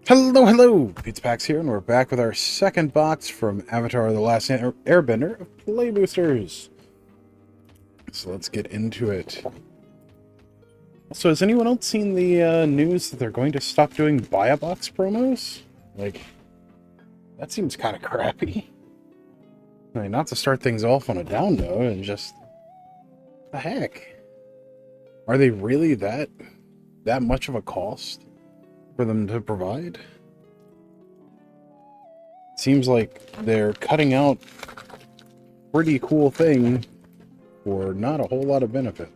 Hello! Pizza Packs here, and we're back with our second box from Avatar: The Last Airbender of Play Boosters. So let's get into it. So, has anyone else seen the news that they're going to stop doing buy-a-box promos? Like, that seems kind of crappy. I mean, not to start things off on a down note, and just... the heck? Are they really that much of a cost for them to provide? Seems like they're cutting out pretty cool thing for not a whole lot of benefit.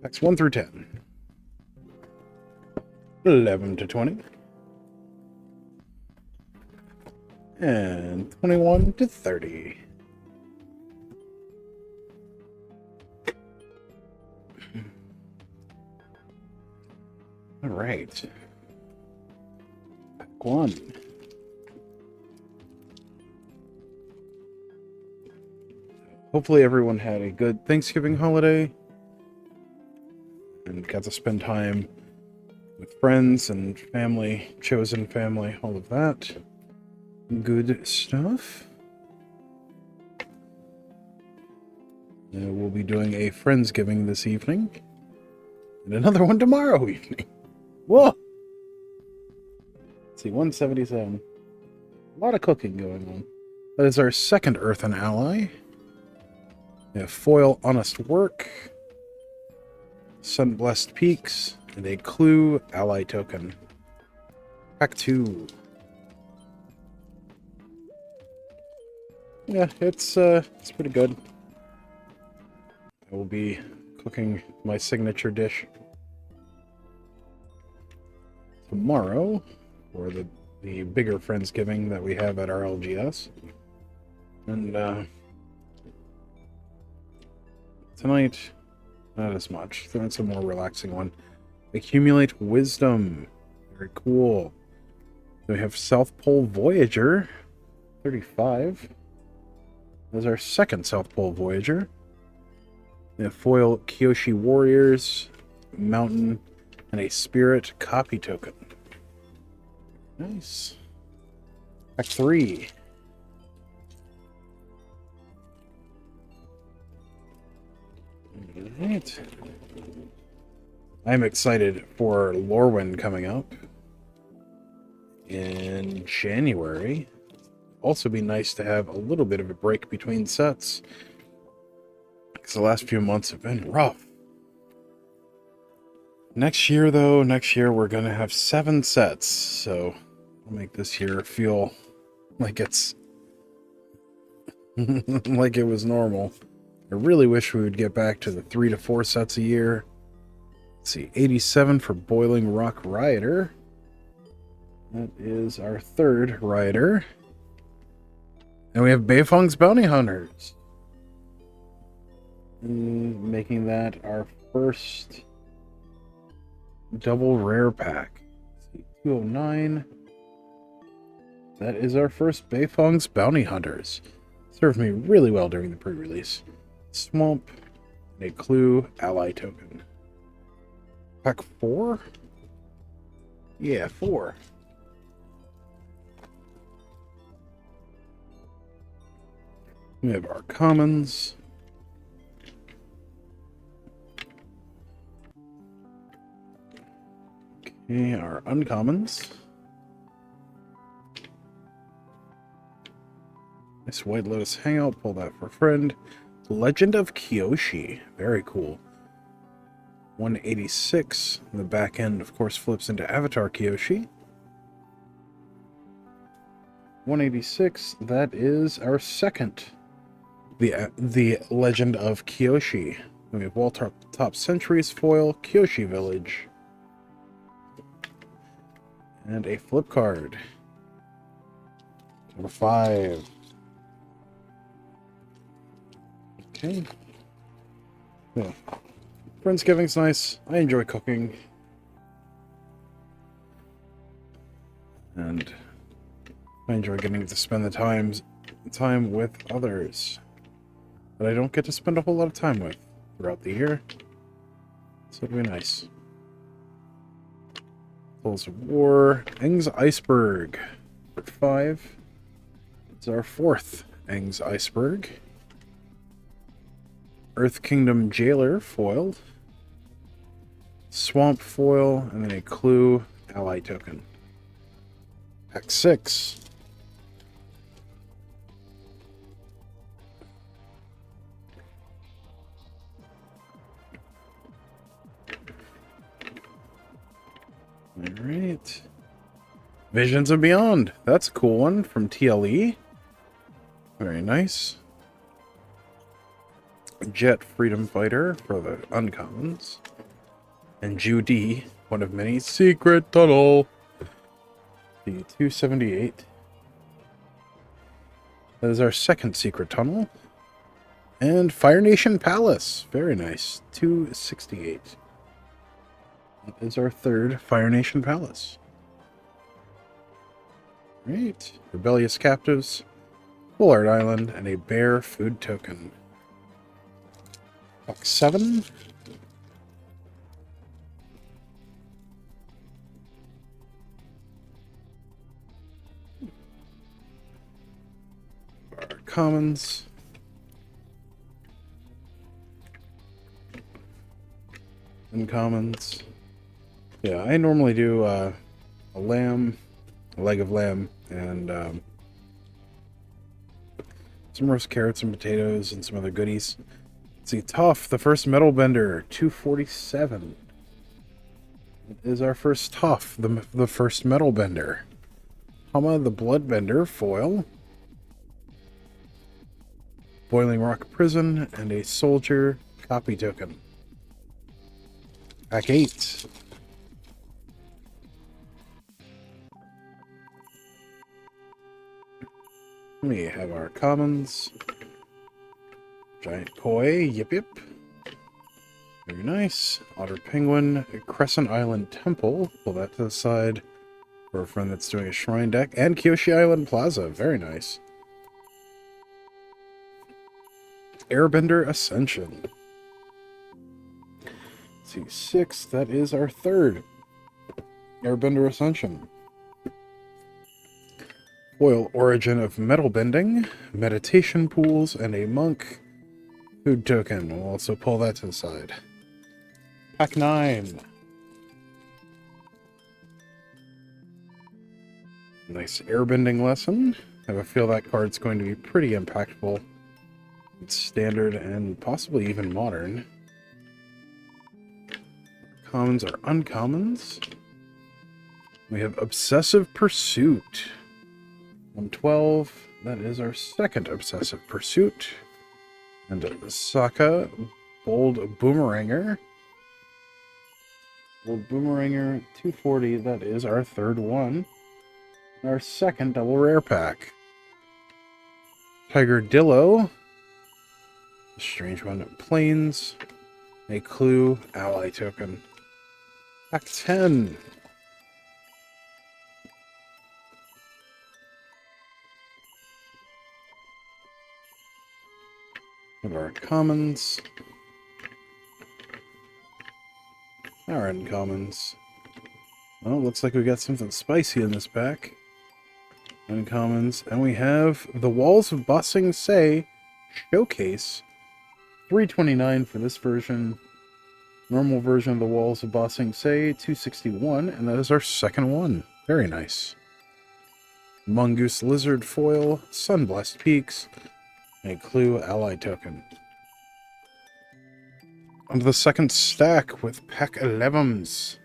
Packs 1 through 10. 11 to 20. And 21 to 30. All right. Pack 1. Hopefully everyone had a good Thanksgiving holiday and got to spend time with friends and family, chosen family, all of that. Good stuff. We'll be doing a Friendsgiving this evening and another one tomorrow evening. Whoa! Let's see, 177. A lot of cooking going on. That is our second Earthen ally. We have Foil Honest Work, Sunblessed Peaks, and a Clue Ally Token. Pack 2. Yeah, it's pretty good. I will be cooking my signature dish tomorrow for the bigger Friendsgiving that we have at our LGS. And tonight, not as much. Tonight's a more relaxing one. Accumulate Wisdom. Very cool. Then we have South Pole Voyager. 35. That's our second South Pole Voyager. We have Foil Kyoshi Warriors, Mountain, and a Spirit Copy Token. Nice. Pack 3. Alright. I'm excited for Lorwyn coming up in January. Also be nice to have a little bit of a break between sets, because the last few months have been rough. Next year we're going to have 7 sets, so I'll make this year feel like it's like it was normal. I really wish we would get back to the 3 to 4 sets a year. Let's see, 87 for Boiling Rock Rioter. That is our third Rioter. And we have Beifong's Bounty Hunters. Making that our first double rare pack. Let's see, 209. That is our first Beifong's Bounty Hunters. Served me really well during the pre-release. Swamp, and a Clue Ally Token. Pack 4? Yeah, 4. We have our commons. Okay, our uncommons. Nice White Lotus Hangout, pull that for friend. Legend of Kyoshi, very cool. 186. The back end, of course, flips into Avatar Kyoshi. 186. That is our second. The Legend of Kyoshi. We have Wall Top Centuries foil, Kyoshi Village, and a flip card. Number 5. Okay. Yeah. Friendsgiving's nice. I enjoy cooking. And I enjoy getting to spend the time with others that I don't get to spend a whole lot of time with throughout the year. So it'll be nice. Pulse of War. Eng's Iceberg. For 5. It's our 4th Eng's Iceberg. Earth Kingdom Jailer foiled. Swamp foil, and then a Clue ally token. Pack 6. Alright. Visions of Beyond. That's a cool one from TLA. Very nice. Jet Freedom Fighter for the uncommons. And Judy, one of many. Secret Tunnel. The 278. That is our 2nd Secret Tunnel. And Fire Nation Palace. Very nice. 268. That is our 3rd Fire Nation Palace. Right. Rebellious Captives. Full Art Island. And a Bear Food Token. Pack 7. Our commons. Uncommons. Yeah, I normally do a lamb, a leg of lamb, and some roast carrots and potatoes and some other goodies. Let's see, Tough, the first metal bender, 247. It is our first Tough, the first metal bender. Hama, the blood bender, foil. Boiling Rock Prison, and a soldier copy token. Pack 8. We have our commons. Giant Koi, yip yip. Very nice. Otter Penguin, Crescent Island Temple. Pull that to the side for a friend that's doing a shrine deck. And Kyoshi Island Plaza, very nice. Airbender Ascension. Let's see, 6, that is our 3rd Airbender Ascension. Foil Origin of Metal Bending, Meditation Pools, and a Monk food token. We'll also pull that to the side. Pack 9. Nice airbending lesson. I have a feel that card's going to be pretty impactful. It's standard and possibly even modern. Commons are uncommons. We have Obsessive Pursuit. 112. That is our 2nd Obsessive Pursuit. And Saka, Bold Boomeranger. Bold Boomeranger, 240. That is our 3rd one. Our 2nd double rare pack. Tiger Dillo. A strange one. Plains. A Clue ally token. Pack 10. Of our commons. Our uncommons. Well, looks like we got something spicy in this pack. Uncommons. And we have the Walls of Ba Sing Se Showcase. 329 for this version. Normal version of the Walls of Ba Sing Se, 261. And that is our 2nd one. Very nice. Mongoose Lizard Foil. Sunblessed Peaks. A Clue ally token. On to the 2nd stack with pack 11s.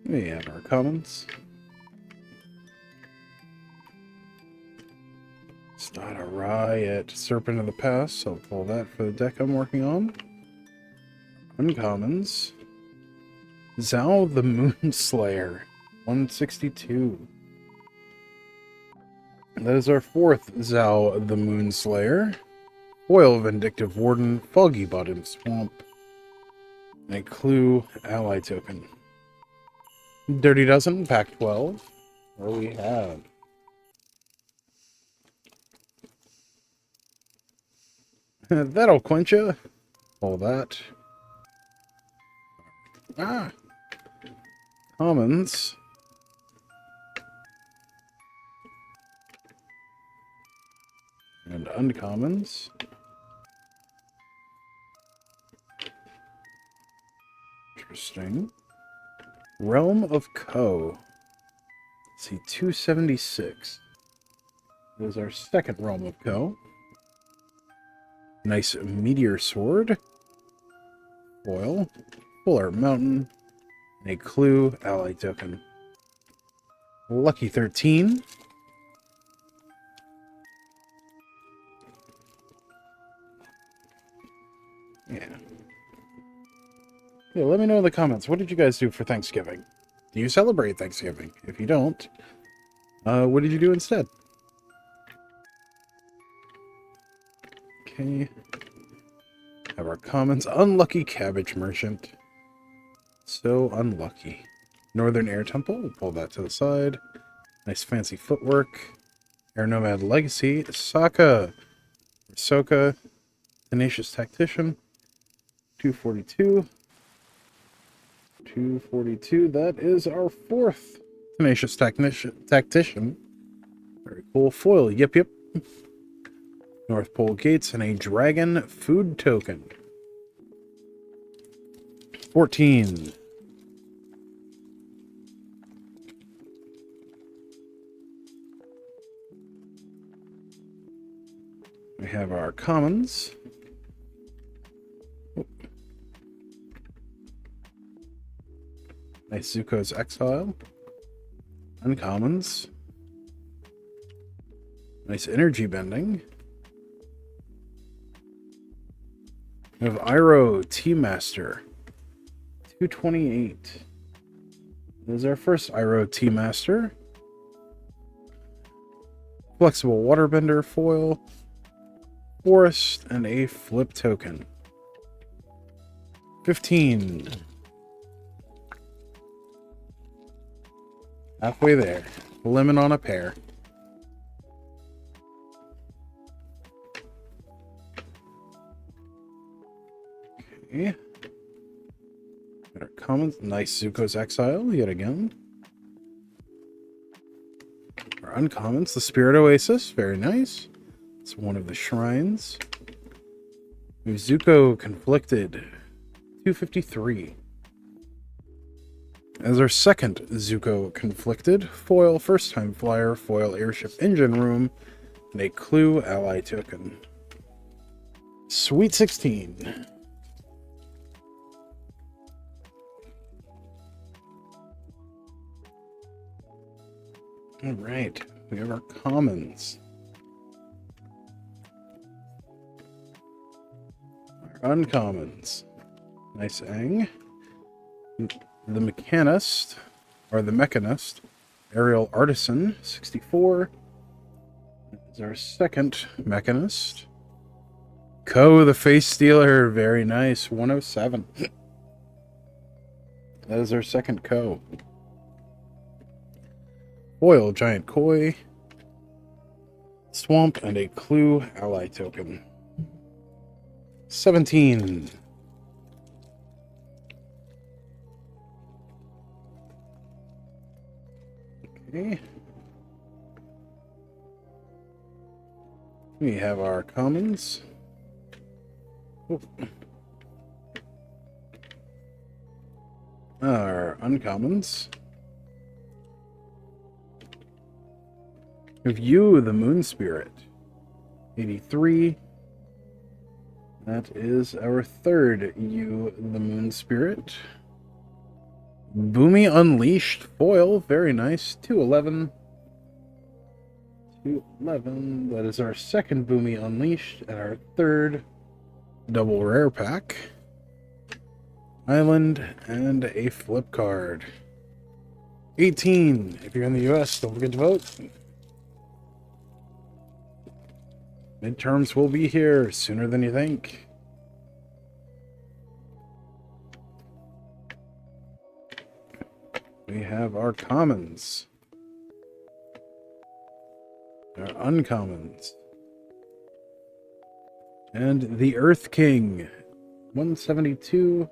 We have our commons. Start a riot. Serpent of the Past. I'll pull that for the deck I'm working on. Uncommons. Zhao the Moonslayer, 162. That is our 4th Zhao the Moonslayer. Foil Vindictive Warden, Foggy Bottom Swamp, and a Clue ally token. Dirty Dozen, pack 12. What do we have? That'll quench you. All that. Ah! Commons. And uncommons. Interesting. Realm of Co. Let's see, 276. That is our second Realm of Co. Nice Meteor Sword. Foil. Full Art Mountain. And a Clue ally token. Lucky 13. Yeah. Yeah, let me know in the comments. What did you guys do for Thanksgiving? Do you celebrate Thanksgiving? If you don't, what did you do instead? Okay. Have our comments. Unlucky Cabbage Merchant. So unlucky. Northern Air Temple. We'll pull that to the side. Nice fancy footwork. Air Nomad Legacy. Sokka. Soka. Tenacious Tactician. 242. 242. That is our fourth Tenacious Tactician. Very cool. Foil. Yep, yep. North Pole Gates and a Dragon Food Token. 14. We have our commons. Nice Zuko's Exile. Uncommons. Nice Energy Bending. We have Iroh T-Master. 228. This is our first Iroh T-Master. Flexible Waterbender foil. Forest and a flip token. 15. Halfway there. Lemon on a pear. Okay. Got our commons. Nice Zuko's Exile yet again. Our uncommons. The Spirit Oasis. Very nice. It's one of the shrines. We have Zuko Conflicted. 253. As our second Zuko Conflicted, foil first time flyer, foil airship engine room, and a Clue ally token. Sweet 16. Alright, we have our commons. Our uncommons. Nice Aang. The Mechanist, or the Mechanist, Aerial Artisan, 64. This is our second Mechanist. Ko, the Face Stealer, very nice, 107. That is our second Ko. Foil, Giant Koi, Swamp, and a Clue ally token. 17. Okay. We have our commons. Oh. Our uncommons. View the Moon Spirit. 83. That is our third You the Moon Spirit. Boomy Unleashed foil, very nice. 211. 211. That is our second Boomy Unleashed and our third double rare pack. Island and a flip card. 18. If you're in the US, don't forget to vote. Midterms will be here sooner than you think. We have our commons. Our uncommons. And the Earth King, 172.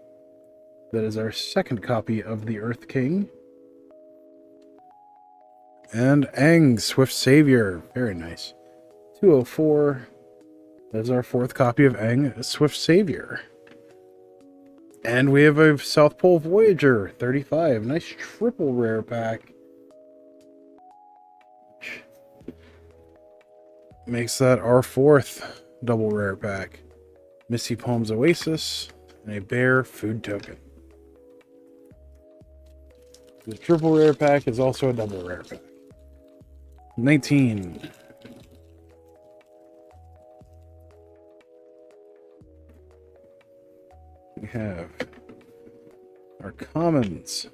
That is our second copy of the Earth King. And Aang, Swift Savior, very nice. 204. That is our fourth copy of Aang, Swift Savior. And we have a South Pole Voyager, 35. Nice triple rare pack. Makes that our fourth double rare pack. Misty Palms Oasis and a Bear Food Token. The triple rare pack is also a double rare pack. 19. We have our commons.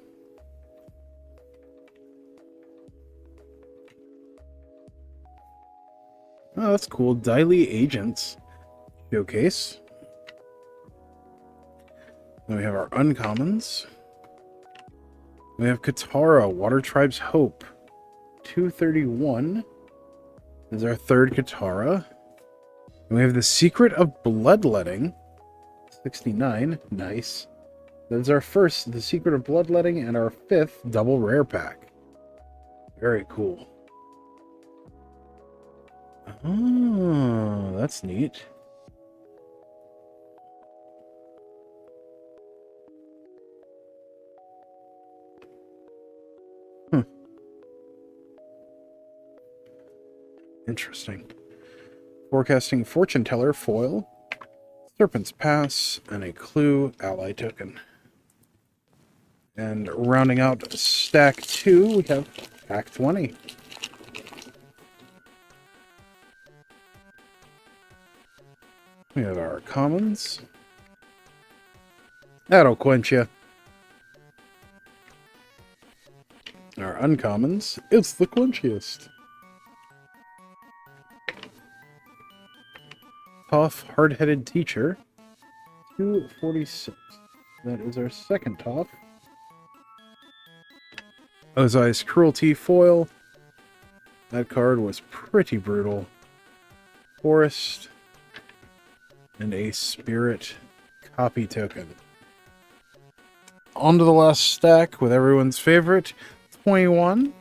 Oh, that's cool. Daily Agents Showcase. Then we have our uncommons. We have Katara, Water Tribe's Hope. 231 is our third Katara. And we have the Secret of Bloodletting. 69. Nice. That is our first, the Secret of Bloodletting, and our fifth double rare pack. Very cool. Oh, that's neat. Interesting. Forecasting Fortune Teller foil, Serpent's Pass, and a Clue ally token. And rounding out stack 2, we have pack 20. We have our commons. That'll quench you. Our uncommons. It's the quenchiest. Tough, hard-headed teacher. 246. That is our second Toph. Ozai's Cruelty foil. That card was pretty brutal. Forest. And a Spirit copy token. On to the last stack with everyone's favorite. 21.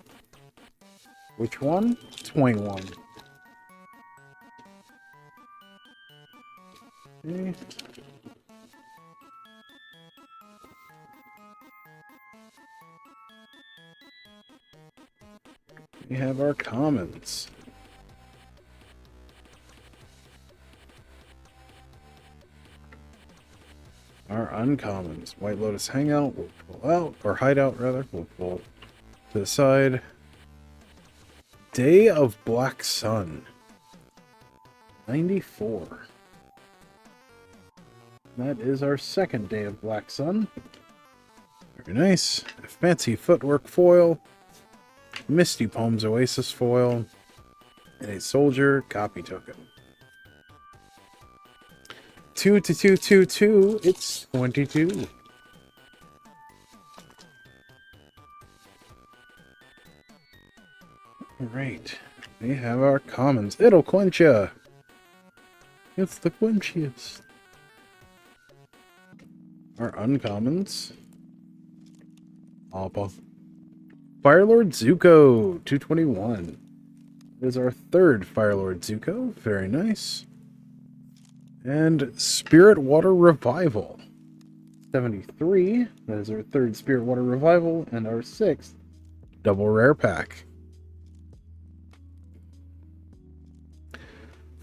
Which one? 21. Okay. We have our commons. Our uncommons. White Lotus Hangout, we'll pull out, or Hideout rather, we'll pull to the side. Day of Black Sun. 94. That is our second Day of Black Sun. Very nice. A Fancy Footwork foil. Misty Palms Oasis foil. And a Soldier copy token. 2 to 2, 2, 2. It's 22. Alright. We have our commons. It'll quench ya. It's the quenchiest. Our uncommons. Appa. Firelord Zuko, 221. This is our third Firelord Zuko. Very nice. And Spirit Water Revival. 73. That is our third Spirit Water Revival and our sixth double rare pack.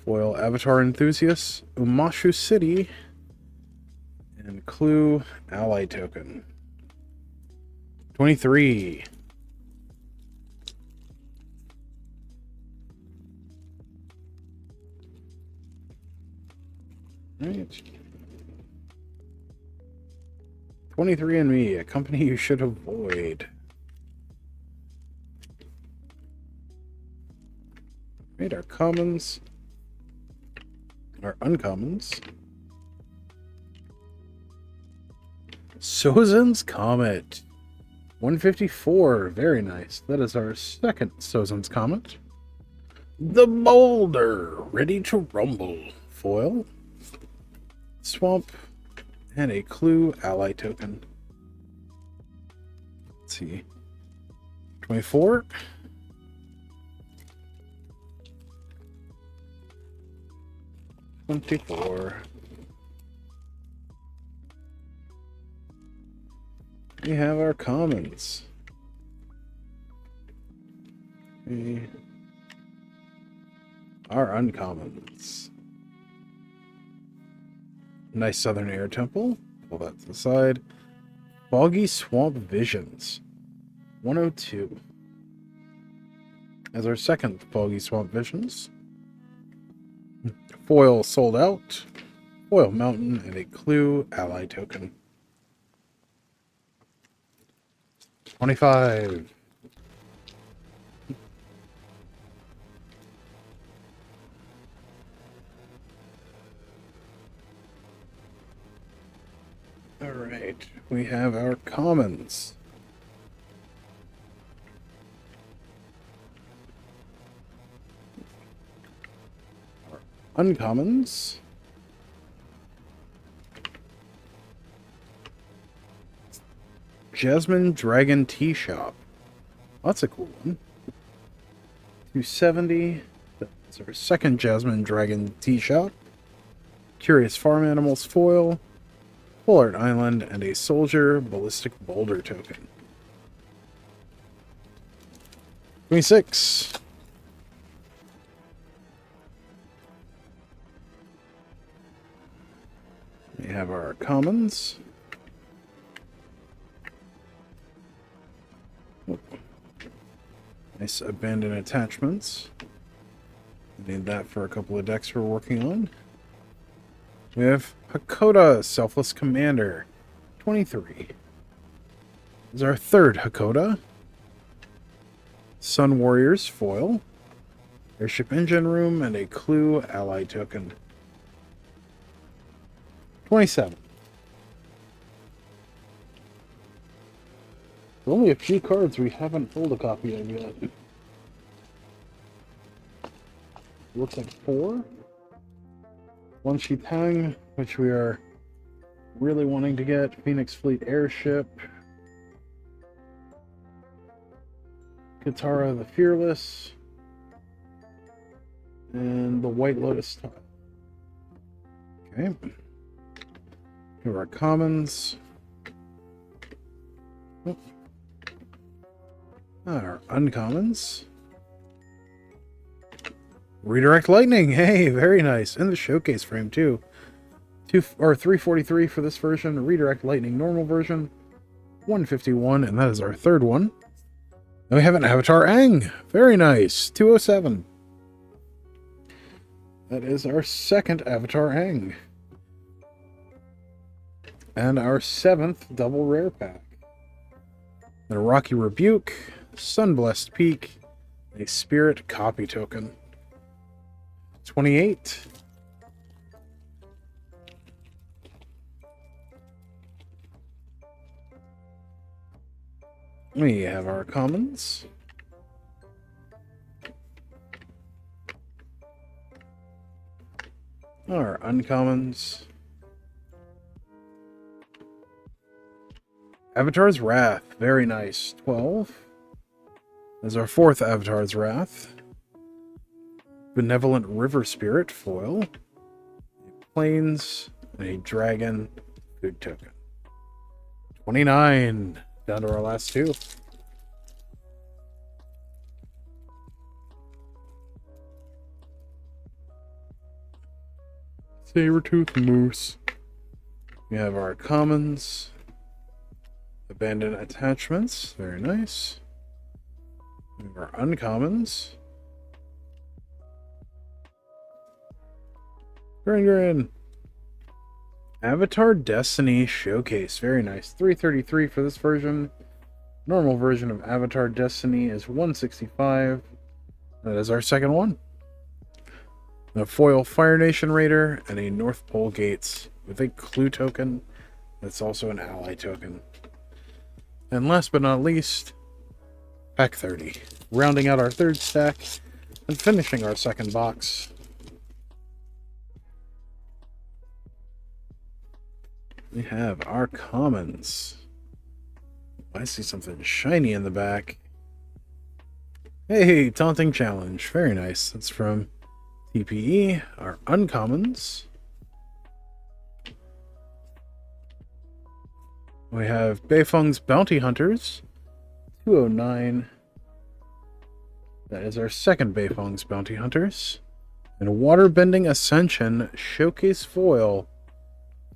Foil Avatar Enthusiast, Umashu City, and Clue ally token. 23. Right. 23andMe, a company you should avoid. Right, our commons. Our uncommons. Sozin's Comet. 154. Very nice. That is our second Sozin's Comet. The Boulder. Ready to Rumble. Foil. Swamp, and a Clue ally token. Let's see. 24. 24. We have our commons. Our uncommons. Nice Southern Air Temple. Pull that to the side. Foggy Swamp Visions. 102. As our second Foggy Swamp Visions. Foil Sold Out. Foil Mountain and a Clue ally token. 25. Alright, we have our commons. Our uncommons. Jasmine Dragon Tea Shop. That's a cool one. 270. That's our second Jasmine Dragon Tea Shop. Curious Farm Animals foil. Full Art Island, and a Soldier Ballistic Boulder token. 26. We have our commons. Oh. Nice abandoned attachments. Need that for a couple of decks we're working on. We have Hakoda, Selfless Commander, 23. This is our third Hakoda. Sun Warriors foil. Airship Engine Room, and a Clue ally token. 27. There's only a few cards we haven't pulled a copy of yet. Looks like 4. One Shitang, which we are really wanting to get. Phoenix Fleet Airship. Katara the Fearless. And the White Lotus Tile. Okay. Here are our commons. Oh. Our uncommons. Redirect Lightning, hey, very nice. In the showcase frame too. 343 for this version. Redirect Lightning normal version. 151, and that is our third one. And we have an Avatar Aang. Very nice. 207. That is our second Avatar Aang. And our 7th double rare pack. And a Rocky Rebuke, Sunblessed Peak, a Spirit copy token. 28. We have our commons. Our uncommons. Avatar's Wrath. Very nice. 12. There's our 4th Avatar's Wrath. Benevolent River Spirit foil. Plains. And a Dragon food token. 29. Down to our last 2. Sabertooth Moose. We have our commons. Abandoned Attachments. Very nice. We have our uncommons. Grin. Avatar Destiny Showcase. Very nice. 333 for this version. Normal version of Avatar Destiny is 165. That is our second one. A foil Fire Nation Raider and a North Pole Gates with a clue token. That's also an ally token. And last but not least, pack 30. Rounding out our third stack and finishing our second box. We have our commons. I see something shiny in the back. Hey, taunting challenge. Very nice. That's from TPE. Our uncommons. We have Beifeng's Bounty Hunters. 209. That is our second Beifeng's Bounty Hunters. And Waterbending Ascension Showcase Foil.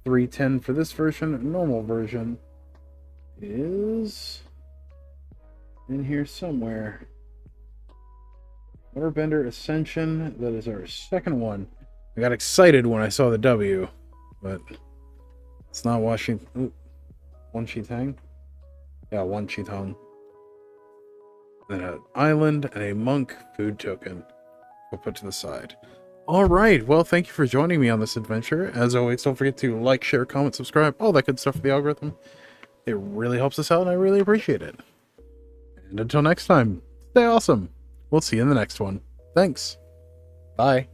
310 for this version. Normal version is in here somewhere. Waterbender Ascension. That is our second one. I got excited when I saw the W, but it's not Washington. Ooh, One Chitang? Yeah, One Chitang. Then an island and a monk food token. We'll put to the side. Alright, well, thank you for joining me on this adventure. As always, don't forget to like, share, comment, subscribe, all that good stuff for the algorithm. It really helps us out, and I really appreciate it. And until next time, stay awesome. We'll see you in the next one. Thanks. Bye.